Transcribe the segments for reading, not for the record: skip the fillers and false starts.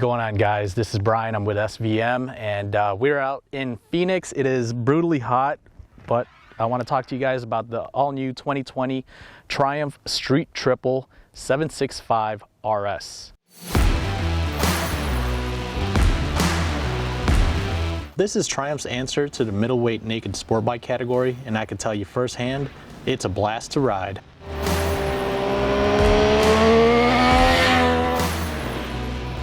going on, guys? This is Brian. I'm with SVM, and we're out in Phoenix. It is brutally hot, but I want to talk to you guys about the all-new 2020 Triumph Street Triple 765 RS. This is Triumph's answer to the middleweight naked sport bike category, and I can tell you firsthand, it's a blast to ride.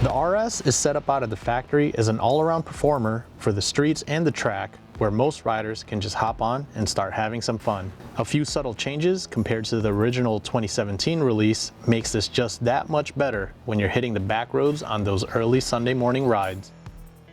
The RS is set up out of the factory as an all-around performer for the streets and the track, where most riders can just hop on and start having some fun. A few subtle changes compared to the original 2017 release makes this just that much better when you're hitting the back roads on those early Sunday morning rides.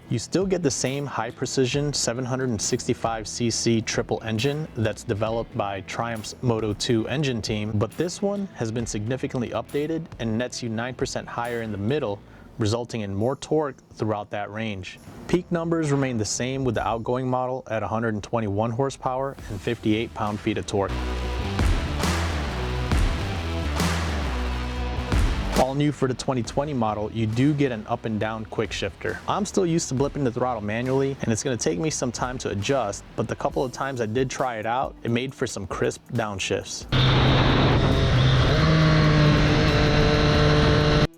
You still get the same high-precision 765cc triple engine that's developed by Triumph's Moto 2 engine team, but this one has been significantly updated and nets you 9% higher in the middle, resulting in more torque throughout that range. Peak numbers remain the same with the outgoing model at 121 horsepower and 58 pound-feet of torque. All new for the 2020 model, you do get an up and down quick shifter. I'm still used to blipping the throttle manually, and it's going to take me some time to adjust, but the couple of times I did try it out, it made for some crisp downshifts.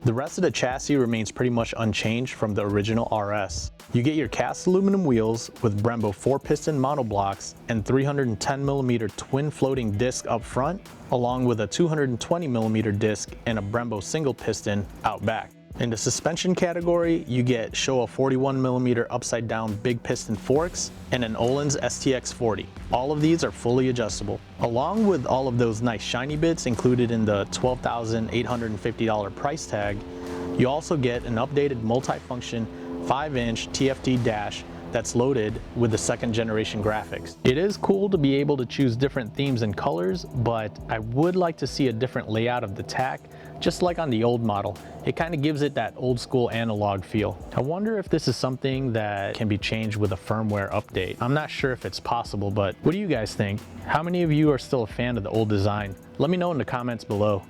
The rest of the chassis remains pretty much unchanged from the original RS. You get your cast aluminum wheels with Brembo 4-piston monoblocks and 310mm twin floating disc up front, along with a 220mm disc and a Brembo single piston out back. In the suspension category, you get Showa 41mm upside down big piston forks and an Öhlins STX 40. All of these are fully adjustable. Along with all of those nice shiny bits included in the $12,850 price tag, you also get an updated multi-function 5-inch TFT dash that's loaded with the second generation graphics. It is cool to be able to choose different themes and colors, but I would like to see a different layout of the tack, just like on the old model. It kind of gives it that old school analog feel. I wonder if this is something that can be changed with a firmware update. I'm not sure if it's possible, but what do you guys think? How many of you are still a fan of the old design? Let me know in the comments below.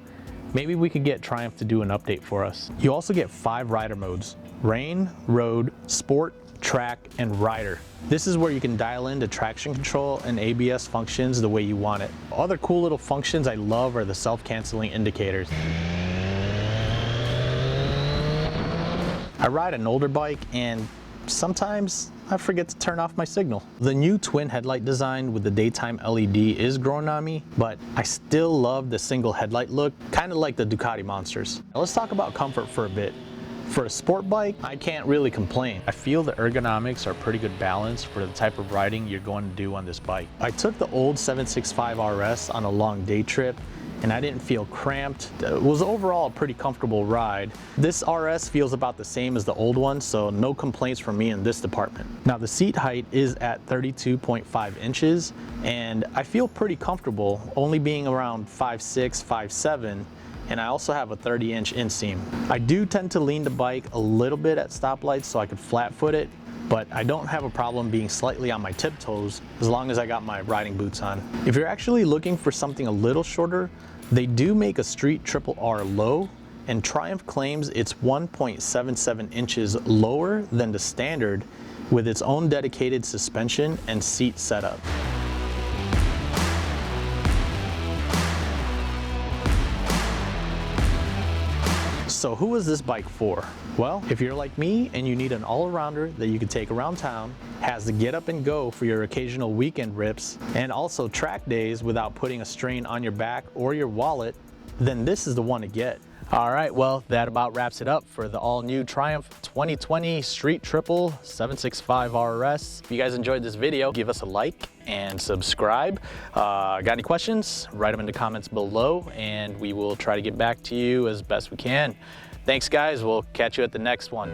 Maybe we could get Triumph to do an update for us. You also get 5 rider modes: Rain, Road, Sport, Track, and Rider. This is where you can dial in the traction control and ABS functions the way you want it. Other cool little functions I love are the self-canceling indicators. I ride an older bike and sometimes I forget to turn off my signal. The new twin headlight design with the daytime LED is growing on me, but I still love the single headlight look, kind of like the Ducati Monsters. Now let's talk about comfort for a bit. For a sport bike, I can't really complain. I feel the ergonomics are pretty good balance for the type of riding you're going to do on this bike. I took the old 765 RS on a long day trip and I didn't feel cramped. It was overall a pretty comfortable ride. This RS feels about the same as the old one, so no complaints from me in this department. Now the seat height is at 32.5 inches and I feel pretty comfortable, only being around 5'6", 5'7", and I also have a 30-inch inseam. I do tend to lean the bike a little bit at stoplights so I could flat foot it, but I don't have a problem being slightly on my tiptoes as long as I got my riding boots on. If you're actually looking for something a little shorter, they do make a Street Triple R low, and Triumph claims it's 1.77 inches lower than the standard with its own dedicated suspension and seat setup. So who is this bike for? Well, if you're like me and you need an all-arounder that you can take around town, has the get up and go for your occasional weekend rips, and also track days without putting a strain on your back or your wallet, then this is the one to get. All right, well, that about wraps it up for the all-new Triumph 2020 Street Triple 765 RS. If you guys enjoyed this video, give us a like and subscribe. Got any questions? Write them in the comments below, and we will try to get back to you as best we can. Thanks, guys. We'll catch you at the next one.